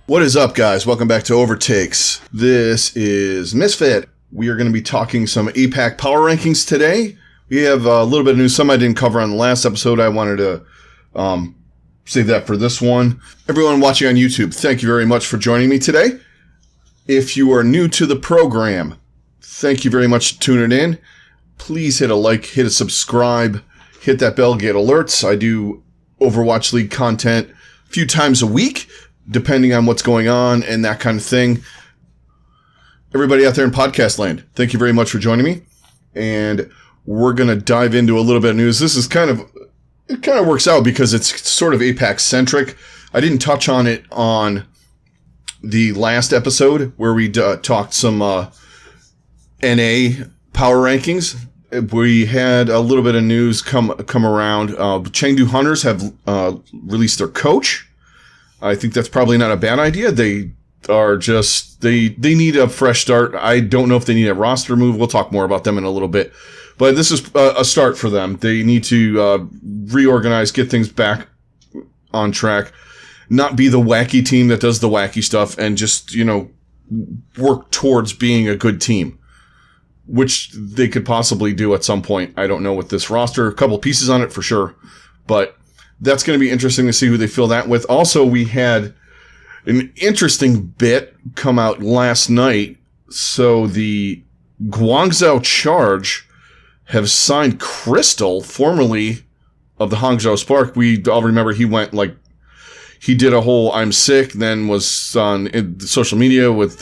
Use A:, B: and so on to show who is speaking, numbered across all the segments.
A: What is up, guys? Welcome back to OverTakes. This is Misfit. We are going to be talking some APAC power rankings today. We have a little bit of news, some I didn't cover on the last episode. I wanted to save that for this one. Everyone watching on YouTube, thank you very much for joining me today. If you are new to the program, thank you very much for tuning in. Please hit a like, hit a subscribe, hit that bell, get alerts. I do Overwatch League content a few times a week, depending on what's going on and that kind of thing. Everybody out there in podcast land, thank you very much for joining me. And we're going to dive into a little bit of news. This is it kind of works out because it's sort of APAC centric. I didn't touch on it on the last episode where we talked some NA power rankings. We had a little bit of news come around. Chengdu Hunters have released their coach. I think that's probably not a bad idea. They are just, they need a fresh start. I don't know if they need a roster move. We'll talk more about them in a little bit. But this is a start for them. They need to reorganize, get things back on track, not be the wacky team that does the wacky stuff, and just, work towards being a good team, which they could possibly do at some point. I don't know with this roster. A couple pieces on it for sure. But that's going to be interesting to see who they fill that with. Also, we had an interesting bit come out last night. So the Guangzhou Charge have signed Crystal, formerly of the Hangzhou Spark. We all remember he did a whole I'm sick, then was on social media with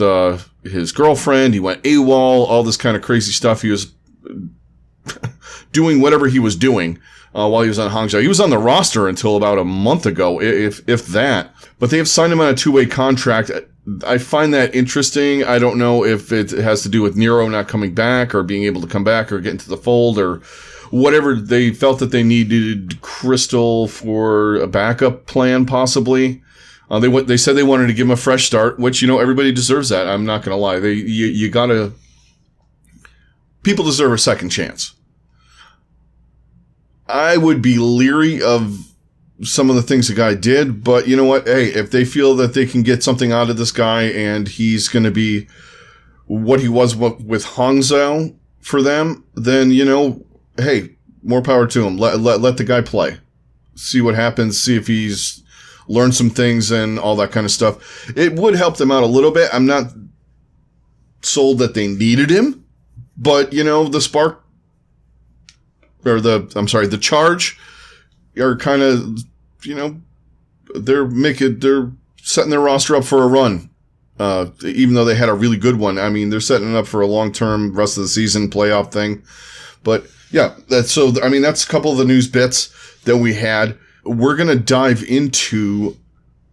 A: his girlfriend. He went AWOL, all this kind of crazy stuff. He was doing whatever he was doing while he was on Hangzhou. He was on the roster until about a month ago, if that. But they have signed him on a two-way contract. I find that interesting. I don't know if it has to do with Nero not coming back or being able to come back or get into the fold or whatever. They felt that they needed Crystal for a backup plan, possibly. They said they wanted to give him a fresh start, which, everybody deserves that. I'm not going to lie. People deserve a second chance. I would be leery of some of the things the guy did, but you know what? Hey, if they feel that they can get something out of this guy and he's going to be what he was with Hangzhou for them, then, hey, more power to him. Let the guy play. See what happens. See if he's learned some things and all that kind of stuff. It would help them out a little bit. I'm not sold that they needed him, but, the Spark, or the Charge are kind of, they're setting their roster up for a run. Even though they had a really good one. I mean, they're setting it up for a long-term rest of the season playoff thing. But yeah, that's a couple of the news bits that we had. We're going to dive into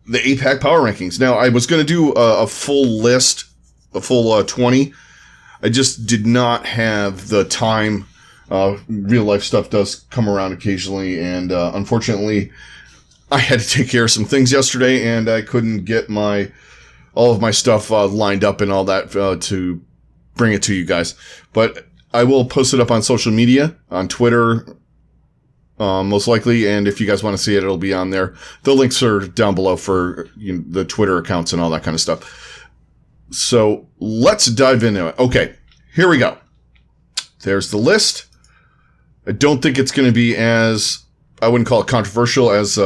A: the APAC power rankings. Now, I was going to do a full list, a full 20. I just did not have the time. Real life stuff does come around occasionally, and unfortunately, I had to take care of some things yesterday, and I couldn't get all of my stuff lined up and all that to bring it to you guys. But I will post it up on social media, on Twitter, most likely, and if you guys want to see it, it'll be on there. The links are down below for the Twitter accounts and all that kind of stuff. So let's dive into it. Okay, here we go. There's the list. I don't think it's going to be as, I wouldn't call it controversial as,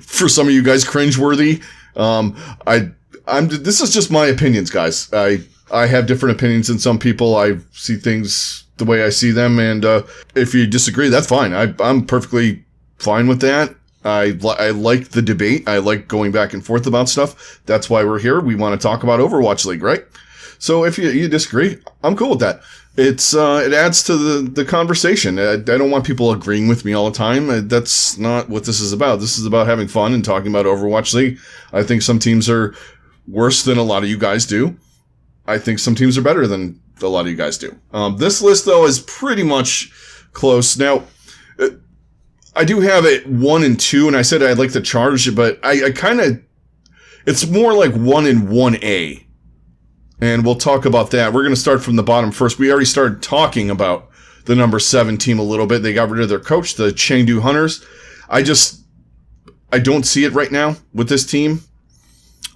A: for some of you guys, cringeworthy. This is just my opinions, guys. I have different opinions than some people. I see things the way I see them. And, if you disagree, that's fine. I'm perfectly fine with that. I like the debate. I like going back and forth about stuff. That's why we're here. We want to talk about Overwatch League, right? So if you disagree, I'm cool with that. It adds to the conversation. I don't want people agreeing with me all the time. That's not what this is about. This is about having fun and talking about Overwatch League. I think some teams are worse than a lot of you guys do. I think some teams are better than a lot of you guys do. This list, though, is pretty much close. Now, I do have it 1 and 2, and I said I'd like the Charge, but I kind of, it's more like 1 and 1A. And we'll talk about that. We're going to start from the bottom first. We already started talking about the number 7 team a little bit. They got rid of their coach, the Chengdu Hunters. I don't see it right now with this team.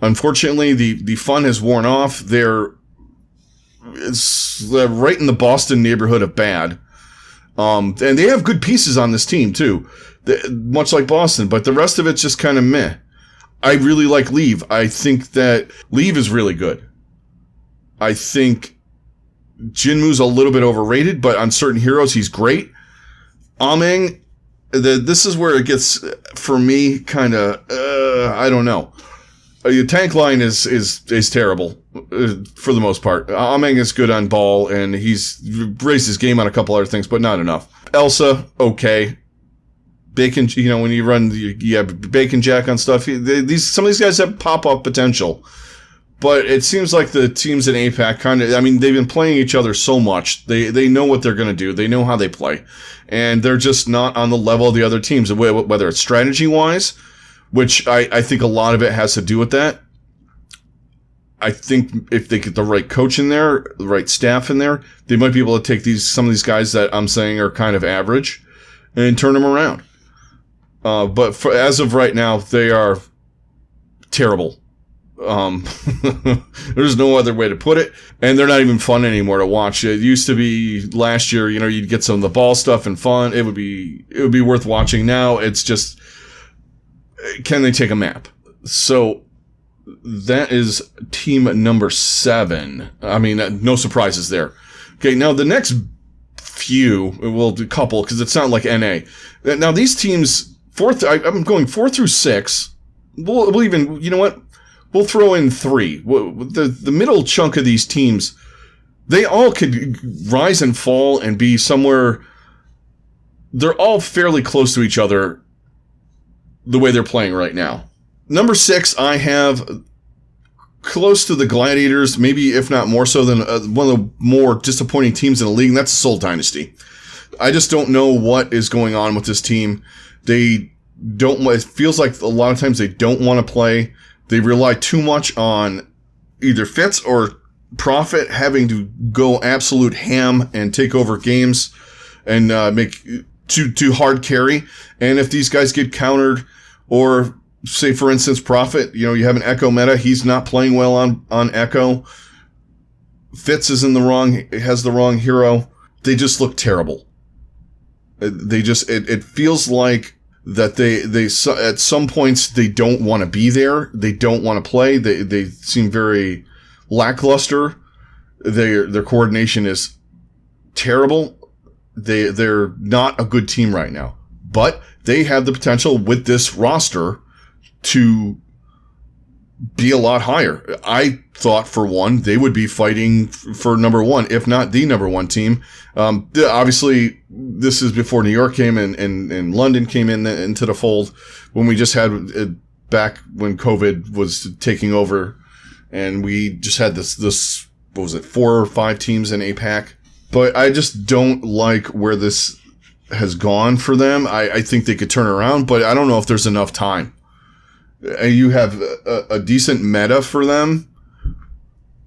A: Unfortunately, the fun has worn off. It's right in the Boston neighborhood of bad. And they have good pieces on this team, too. Much like Boston, but the rest of it's just kind of meh. I really like Leave. I think that Leave is really good. I think Jinmu's a little bit overrated, but on certain heroes, he's great. Ameng, this is where it gets, for me, kind of, I don't know. Your tank line is terrible for the most part. Ameng is good on ball, and he's raised his game on a couple other things, but not enough. Elsa, okay. Bacon, when you run, you have Bacon Jack on stuff. Some of these guys have pop-up potential. But it seems like the teams in APAC they've been playing each other so much. They know what they're going to do. They know how they play. And they're just not on the level of the other teams, whether it's strategy-wise, which I think a lot of it has to do with that. I think if they get the right coach in there, the right staff in there, they might be able to take some of these guys that I'm saying are kind of average and turn them around. But as of right now, they are terrible. There's no other way to put it, and they're not even fun anymore to watch. It used to be last year, you'd get some of the ball stuff and fun. It would be worth watching. Now it's just, can they take a map? So that is team number 7. No surprises there. Okay, now the next few, a couple, because it's not like NA. Now these teams, I'm going 4 through 6. We'll even, you know what? We'll throw in 3. The middle chunk of these teams, they all could rise and fall and be somewhere. They're all fairly close to each other the way they're playing right now. Number 6, I have close to the Gladiators, maybe if not more so than one of the more disappointing teams in the league, and that's Seoul Dynasty. I just don't know what is going on with this team. It feels like a lot of times they don't want to play. They rely too much on either Fitz or Profit having to go absolute ham and take over games and make too hard carry. And if these guys get countered, or say for instance Profit, you have an Echo meta, he's not playing well on Echo. Fitz is has the wrong hero. They just look terrible. It feels like that they at some points they don't want to be there. They don't want to play. They seem very lackluster. Their coordination is terrible. They're not a good team right now. But they have the potential with this roster to be a lot higher. I thought for one they would be fighting for number 1, if not the number 1 team. Obviously, this is before New York came and London came into the fold, when we just had back when COVID was taking over, and we just had this what was it, 4 or 5 teams in APAC. But I just don't like where this has gone for them. I think they could turn around, but I don't know if there's enough time. You have a decent meta for them,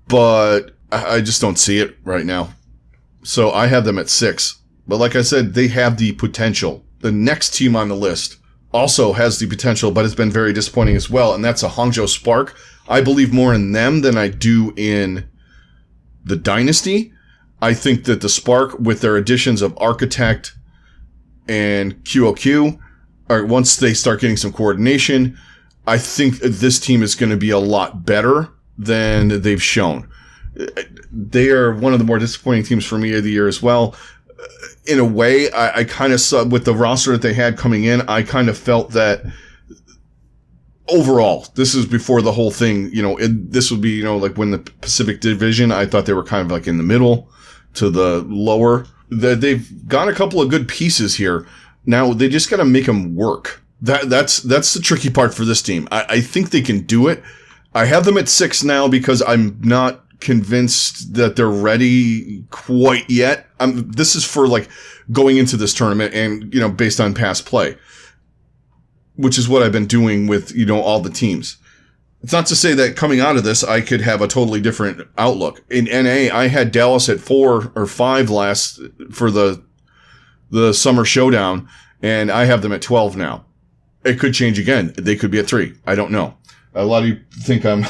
A: but I just don't see it right now. So I have them at 6. But like I said, they have the potential. The next team on the list also has the potential, but it's been very disappointing as well, and that's a Hangzhou Spark. I believe more in them than I do in the Dynasty. I think that the Spark, with their additions of Architect and QOQ, once they start getting some coordination, I think this team is going to be a lot better than they've shown. They are one of the more disappointing teams for me of the year as well. In a way, I kind of saw with the roster that they had coming in, I kind of felt that overall, this is before the whole thing, this would be, like when the Pacific Division, I thought they were kind of like in the middle to the lower. They've got a couple of good pieces here. Now, they just got to make them work. That's the tricky part for this team. I think they can do it. I have them at 6 now because I'm not convinced that they're ready quite yet. This is for like going into this tournament and, based on past play, which is what I've been doing with, all the teams. It's not to say that coming out of this, I could have a totally different outlook. In NA, I had Dallas at 4 or 5 last for the summer showdown, and I have them at 12 now. It could change again. They could be at 3. I don't know. A lot of you think I'm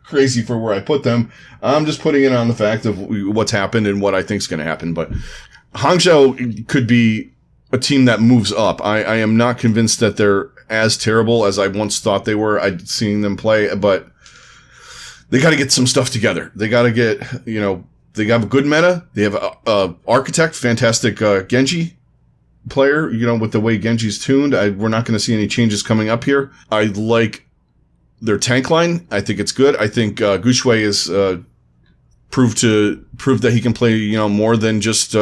A: crazy for where I put them. I'm just putting it on the fact of what's happened and what I think is going to happen. But Hangzhou could be a team that moves up. I am not convinced that they're as terrible as I once thought they were. I'd seen them play, but they got to get some stuff together. They got to get, they have a good meta. They have a architect, fantastic Genji player, with the way Genji's tuned. We're not going to see any changes coming up here. I like their tank line. I think it's good. I think Gushui is proved that he can play, more than just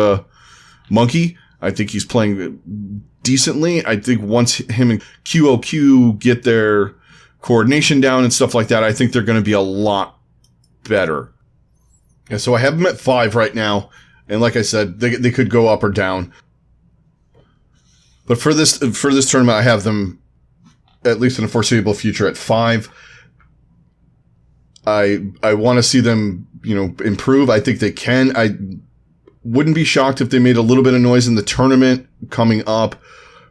A: Monkey. I think he's playing decently. I think once him and QOQ get their coordination down and stuff like that, I think they're going to be a lot better. And so I have them at 5 right now. And like I said, they could go up or down. But for this tournament, I have them, at least in the foreseeable future, at 5. I want to see them, improve. I think they can. I wouldn't be shocked if they made a little bit of noise in the tournament coming up,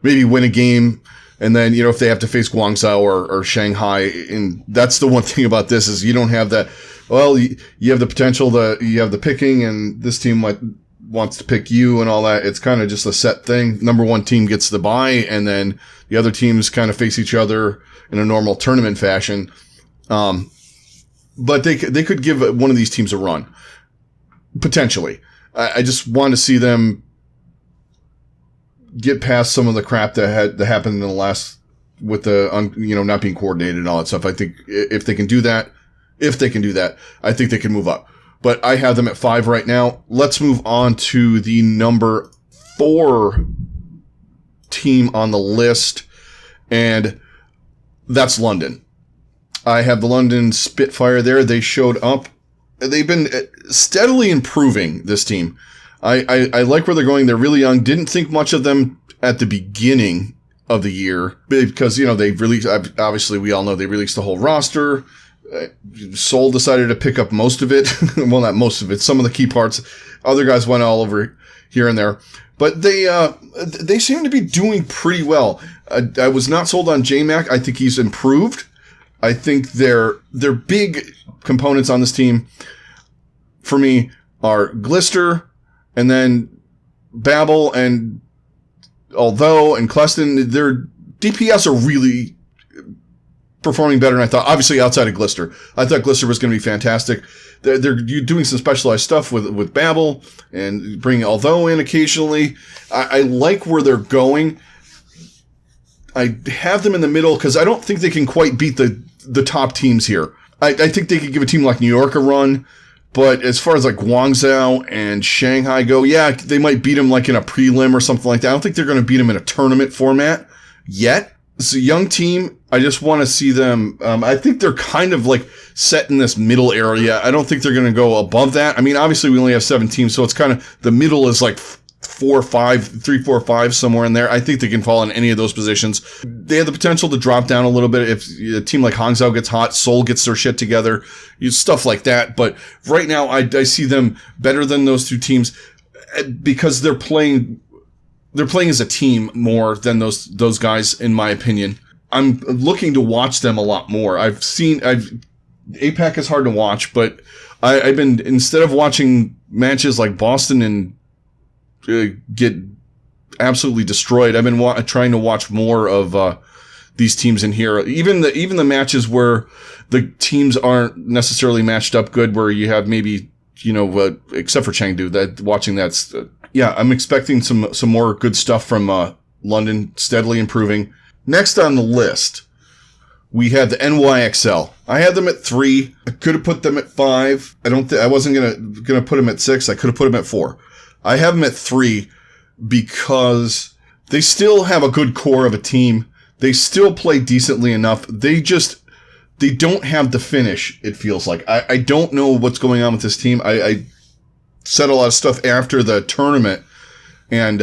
A: maybe win a game, and then, if they have to face Guangzhou or Shanghai. And that's the one thing about this is you don't have that. Well, you have the potential that you have the picking, and this team wants to pick you and all that. It's kind of just a set thing. Number one team gets the bye, and then the other teams kind of face each other in a normal tournament fashion. But they could give one of these teams a run, potentially. I just want to see them get past some of the crap that happened in the last with the not being coordinated and all that stuff. I think if they can do that, I think they can move up. But I have them at 5 right now. Let's move on to the number 4 team on the list, and that's London. I have the London Spitfire there. They showed up. They've been steadily improving, this team. I like where they're going. They're really young. Didn't think much of them at the beginning of the year because, they released, obviously we all know they released the whole roster. Seoul decided to pick up most of it. Well, not most of it. Some of the key parts. Other guys went all over here and there. But they seem to be doing pretty well. I was not sold on J-Mac. I think he's improved. I think they're big components on this team for me are Glister and then Babel and Although and Cleston. Their DPS are really performing better than I thought. Obviously outside of Glister. I thought Glister was going to be fantastic. They're doing some specialized stuff with Babel and bringing Although in occasionally. I like where they're going. I have them in the middle because I don't think they can quite beat the top teams here. I think they could give a team like New York a run, but as far as like Guangzhou and Shanghai go, yeah, they might beat them like in a prelim or something like that. I don't think they're going to beat them in a tournament format yet. It's a young team. I just want to see them. I think they're kind of like set in this middle area. I don't think they're going to go above that. I mean, obviously we only have 7 teams, so it's kind of the middle is like 4, 5, 3, 4, 5, somewhere in there. I think they can fall in any of those positions. They have the potential to drop down a little bit if a team like Hangzhou gets hot, Seoul gets their shit together, stuff like that. But right now, I see them better than those 2 teams because they're playing as a team more than those guys, in my opinion. I'm looking to watch them a lot more. APAC is hard to watch, but I've been, instead of watching matches like Boston and get absolutely destroyed, I've been trying to watch more of these teams in here. Even the matches where the teams aren't necessarily matched up good, where you have maybe except for Chengdu, that watching that's I'm expecting some more good stuff from London, steadily improving. Next on the list, we have the NYXL. I had them at 3. I could have put them at 5. I wasn't gonna put them at 6. I could have put them at 4. I have them at 3 because they still have a good core of a team. They still play decently enough. They don't have the finish, it feels like. I don't know what's going on with this team. I said a lot of stuff after the tournament and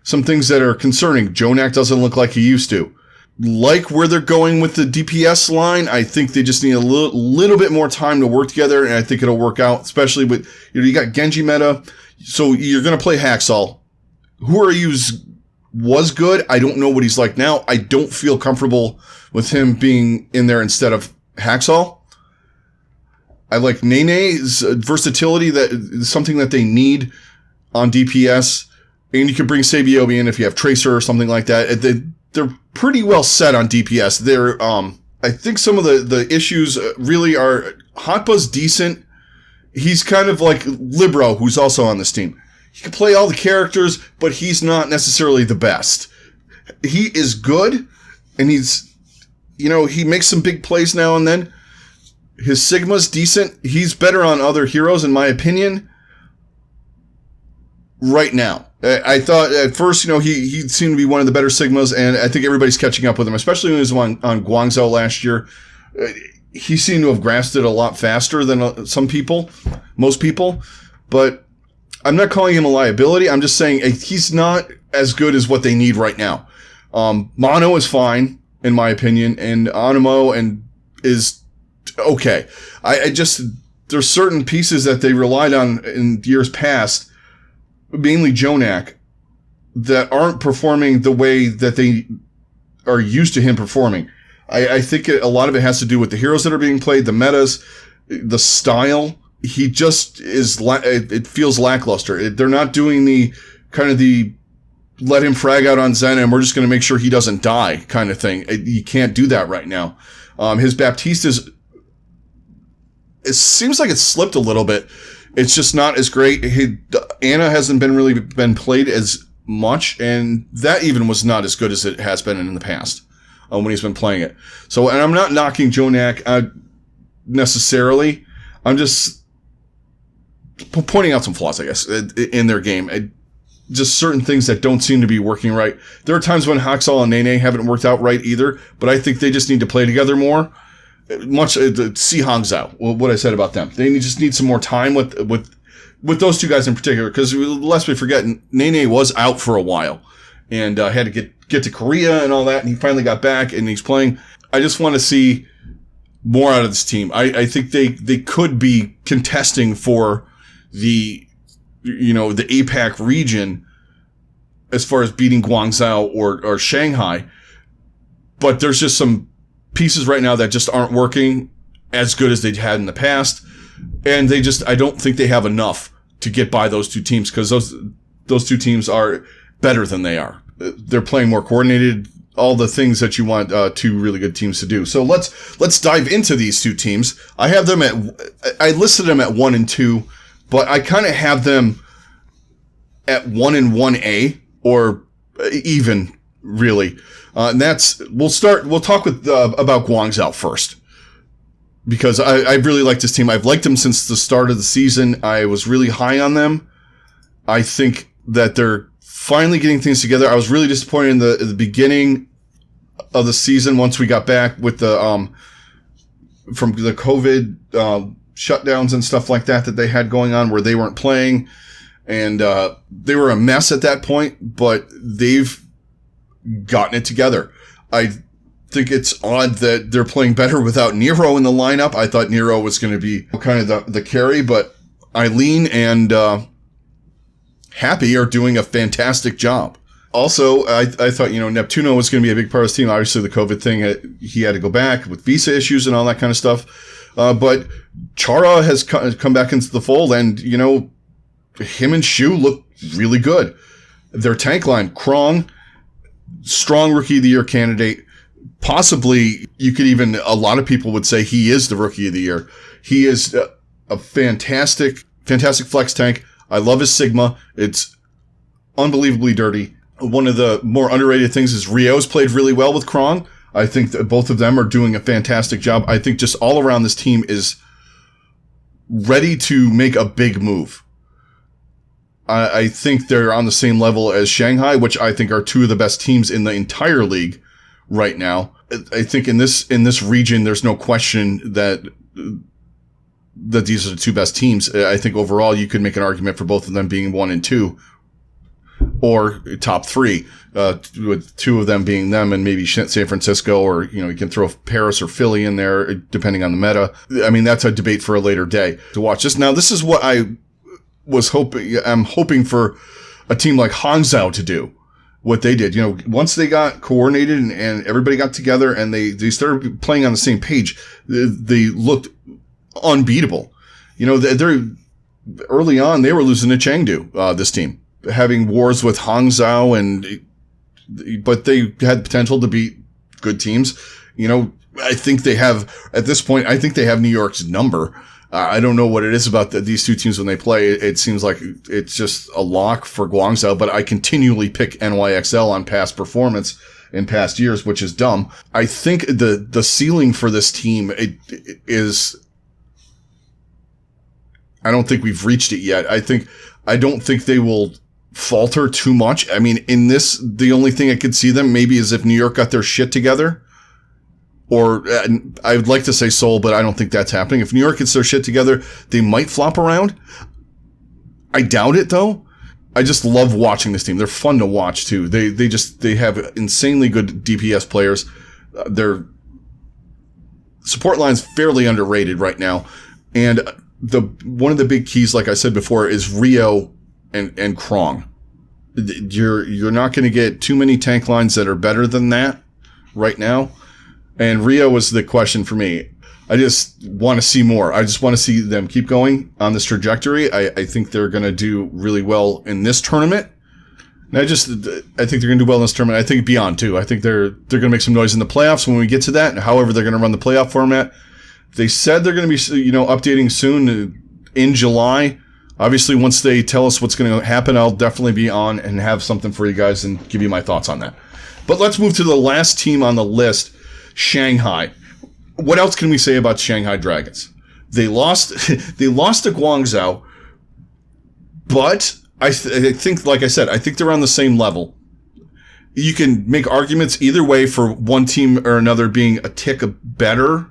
A: some things that are concerning. Jonak doesn't look like he used to. Like where they're going with the DPS line, I think they just need a little bit more time to work together, and I think it'll work out, especially with, you got Genji meta, so you're going to play Haxall. Who are yous was good. I don't know what he's like now. I don't feel comfortable with him being in there instead of Hacksaw. I like Nene's versatility. That is something that they need on DPS. And you can bring Sabiobi in if you have Tracer or something like that. They're pretty well set on DPS. I think some of the issues really are Hotba's decent. He's kind of like Libro, who's also on this team. He can play all the characters, but he's not necessarily the best. He is good, and he makes some big plays now and then. His Sigma's decent. He's better on other heroes, in my opinion, right now. I thought at first, he seemed to be one of the better Sigmas, and I think everybody's catching up with him, especially when he was on Guangzhou last year. He seemed to have grasped it a lot faster than most people, but I'm not calling him a liability. I'm just saying he's not as good as what they need right now. Mono is fine, in my opinion, and Onimo is okay. There's certain pieces that they relied on in years past, mainly Jonak, that aren't performing the way that they are used to him performing. I think a lot of it has to do with the heroes that are being played, the metas, the style. He just it feels lackluster. They're not doing the let him frag out on Zen and we're just going to make sure he doesn't die kind of thing. You can't do that right now. His Baptiste it seems like it's slipped a little bit. It's just not as great. Anna hasn't really been played as much, and that even was not as good as it has been in the past when he's been playing it. So, and I'm not knocking Jonak necessarily. I'm just pointing out some flaws, I guess, in their game. Just certain things that don't seem to be working right. There are times when Haxall and Nene haven't worked out right either, but I think they just need to play together more. See Hangzhou, what I said about them. They just need some more time with those two guys in particular, because lest we forget, Nene was out for a while and had to get to Korea and all that, and he finally got back and he's playing. I just want to see more out of this team. I think they could be contesting for the APAC region as far as beating Guangzhou or Shanghai, but there's just some pieces right now that just aren't working as good as they had in the past, and I don't think they have enough to get by those two teams, because those two teams are better than they are. They're playing more coordinated, all the things that you want two really good teams to do. So let's dive into these two teams. I listed them at 1 and 2, but I kind of have them at 1 and 1A, or even really. And we'll talk about Guangzhou first, because I really like this team. I've liked them since the start of the season. I was really high on them. I think that they're finally getting things together. I was really disappointed in the beginning of the season once we got back with from the COVID shutdowns and stuff like that they had going on, where they weren't playing, and they were a mess at that point, but they've gotten it together. I think it's odd that they're playing better without Nero in the lineup. I thought Nero was going to be kind of the carry, but Eileen and Happy are doing a fantastic job. Also, I thought, Neptuno was going to be a big part of his team. Obviously, the COVID thing, he had to go back with visa issues and all that kind of stuff. But Chara has come back into the fold, and, him and Shu look really good. Their tank line, Krong, strong Rookie of the Year candidate. Possibly, a lot of people would say he is the Rookie of the Year. He is a fantastic flex tank. I love his Sigma. It's unbelievably dirty. One of the more underrated things is Rio's played really well with Krong. I think that both of them are doing a fantastic job. I think just all around this team is ready to make a big move. I think they're on the same level as Shanghai, which I think are two of the best teams in the entire league right now. I think in this region, there's no question that these are the two best teams. I think overall you could make an argument for both of them being 1 and 2, or top 3, with 2 of them being them and maybe San Francisco, or, you can throw Paris or Philly in there depending on the meta. I mean, that's a debate for a later day to watch. This is what I'm hoping for a team like Hangzhou to do. what they did. Once they got coordinated and everybody got together and they started playing on the same page, they looked unbeatable. They're early on, they were losing to Chengdu, this team, having wars with Hangzhou, but they had potential to beat good teams. I think they have, at this point, New York's number. I don't know what it is about these two teams when they play. It seems like it's just a lock for Guangzhou, but I continually pick NYXL on past performance in past years, which is dumb. I think the ceiling for this team is, I don't think we've reached it yet. I don't think they will falter too much. I mean, in this, the only thing I could see them maybe is if New York got their shit together. Or I would like to say Seoul, but I don't think that's happening. If New York gets their shit together, they might flop around. I doubt it, though. I just love watching this team. They're fun to watch, too. They have insanely good DPS players. Their support line's fairly underrated right now. And one of the big keys, like I said before, is Rio and Krong. You're not going to get too many tank lines that are better than that right now. And Rio was the question for me. I just want to see more. I just want to see them keep going on this trajectory. I think they're going to do really well in this tournament. And I think they're going to do well in this tournament. I think beyond, too. I think they're going to make some noise in the playoffs when we get to that. However, they're going to run the playoff format. They said they're going to be, updating soon in July. Obviously, once they tell us what's going to happen, I'll definitely be on and have something for you guys and give you my thoughts on that. But let's move to the last team on the list, Shanghai. What else can we say about Shanghai Dragons? They lost to Guangzhou, but I think, like I said, I think they're on the same level. You can make arguments either way for one team or another being a tick better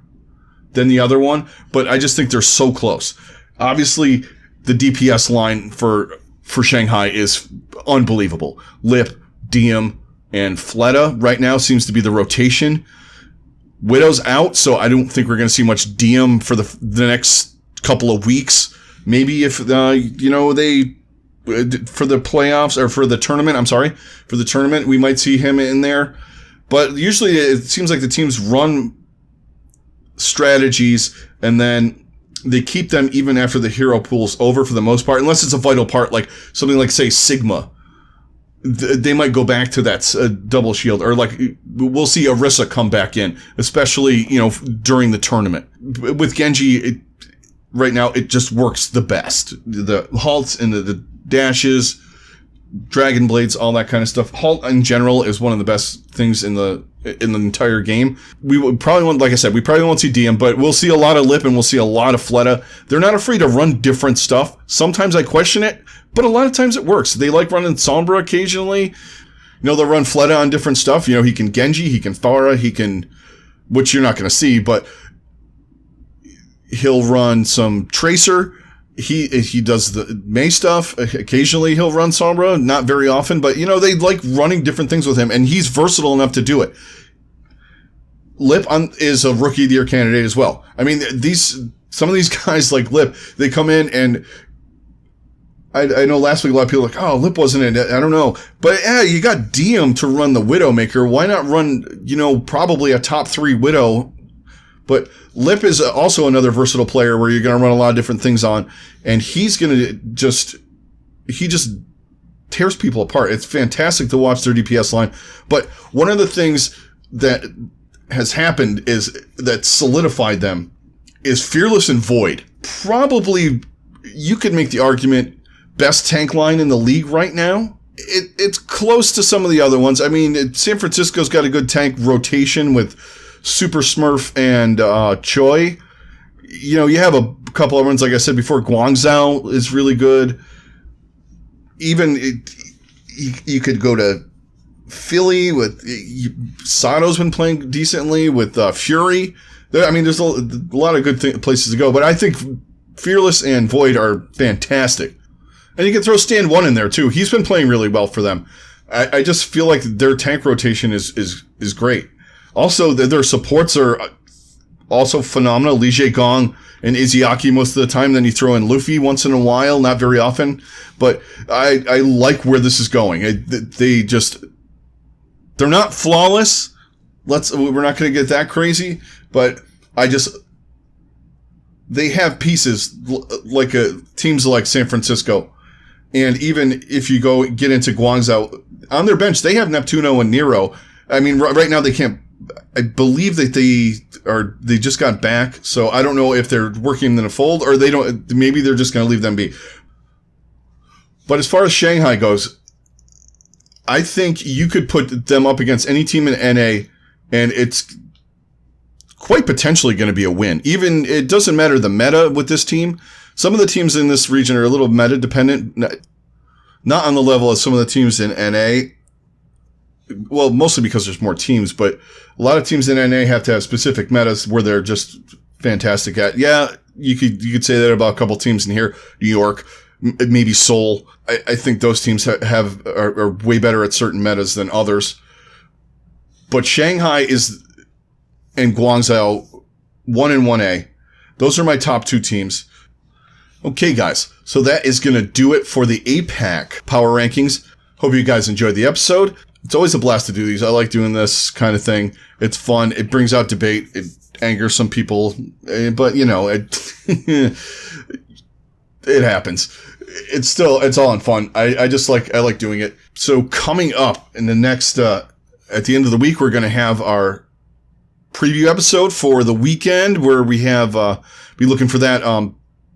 A: than the other one, but I just think they're so close. Obviously, the DPS line for Shanghai is unbelievable. Lip, Diem, and Fleta right now seems to be the rotation. Widow's out, so I don't think we're going to see much Diem for the next couple of weeks. Maybe if, they, for the playoffs, or for the tournament, we might see him in there. But usually it seems like the teams run strategies and then they keep them even after the hero pool's over for the most part, unless it's a vital part, like something like, say, Sigma. They might go back to that double shield, or like we'll see Orisa come back in, especially, during the tournament. With Genji, right now, it just works the best. The halts and the dashes, Dragon Blades, all that kind of stuff. Halt in general is one of the best things in the entire game. We would probably won't, like I said, we probably won't see DM, but we'll see a lot of Lip and we'll see a lot of Fleta. They're not afraid to run different stuff. Sometimes I question it, but a lot of times it works. They like running Sombra occasionally. They'll run Fleta on different stuff. He can Genji, he can Pharah, he can, which you're not going to see, but he'll run some Tracer. He does the Mei stuff. Occasionally he'll run Sombra, not very often, but they like running different things with him, and he's versatile enough to do it. Lip is a Rookie of the Year candidate as well. I mean, some of these guys like Lip, they come in and I know last week a lot of people were like, oh, Lip wasn't in it. I don't know. But yeah, you got Diem to run the Widowmaker. Why not run, probably a top 3 Widow? But Lip is also another versatile player where you're going to run a lot of different things on. And he's going to he just tears people apart. It's fantastic to watch their DPS line. But one of the things that has happened is that solidified them is Fearless and Void. Probably, you could make the argument, best tank line in the league right now. It's close to some of the other ones. I mean, San Francisco's got a good tank rotation with Super Smurf and Choi. You have a couple of ones, like I said before. Guangzhou is really good. Even you could go to Philly with Sato's been playing decently with Fury. There's a lot of good places to go, but I think Fearless and Void are fantastic. And you can throw Stand 1 in there too. He's been playing really well for them. I just feel like their tank rotation is great. Also, their supports are also phenomenal. Li Gong and Izayaki most of the time. Then you throw in Luffy once in a while, not very often. But I like where this is going. They're not flawless. We're not going to get that crazy, but they have pieces like teams like San Francisco. And even if you get into Guangzhou, on their bench, they have Neptuno and Nero. I mean, right now they can't, I believe that they just got back. So I don't know if they're working in a fold or maybe they're just going to leave them be. But as far as Shanghai goes, I think you could put them up against any team in NA and it's quite potentially going to be a win. Even, it doesn't matter the meta with this team. Some of the teams in this region are a little meta dependent, not on the level of some of the teams in NA. Well, mostly because there's more teams, but a lot of teams in NA have to have specific metas where they're just fantastic at. Yeah, you could say that about a couple teams in here. New York, maybe Seoul. I think those teams are way better at certain metas than others. But Shanghai and Guangzhou 1 and 1A. Those are my top 2 teams. Okay, guys. So that is going to do it for the APAC power rankings. Hope you guys enjoyed the episode. It's always a blast to do these. I like doing this kind of thing. It's fun. It brings out debate. It angers some people, but it happens. It's all in fun. I like doing it. So coming up in the next, at the end of the week, we're going to have our preview episode for the weekend where we have, be looking for that.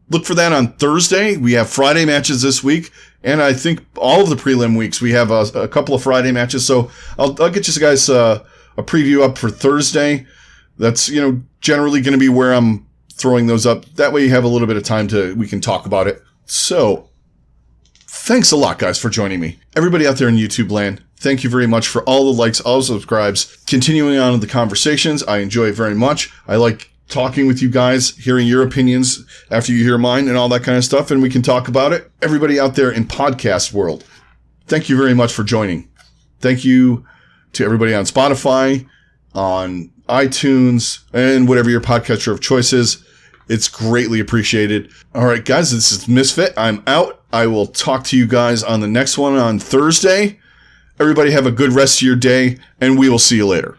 A: Look for that on Thursday. We have Friday matches this week. And I think all of the prelim weeks, we have a couple of Friday matches. So I'll get you guys a preview up for Thursday. That's, generally going to be where I'm throwing those up. That way you have a little bit of time we can talk about it. So thanks a lot, guys, for joining me. Everybody out there in YouTube land, thank you very much for all the likes, all the subscribes, continuing on in the conversations. I enjoy it very much. I like talking with you guys, hearing your opinions after you hear mine and all that kind of stuff, and we can talk about it. Everybody out there in podcast world, thank you very much for joining. Thank you to everybody on Spotify, on iTunes, and whatever your podcatcher of choice is. It's greatly appreciated. All right, guys, this is Misfit. I'm out. I will talk to you guys on the next one on Thursday. Everybody have a good rest of your day, and we will see you later.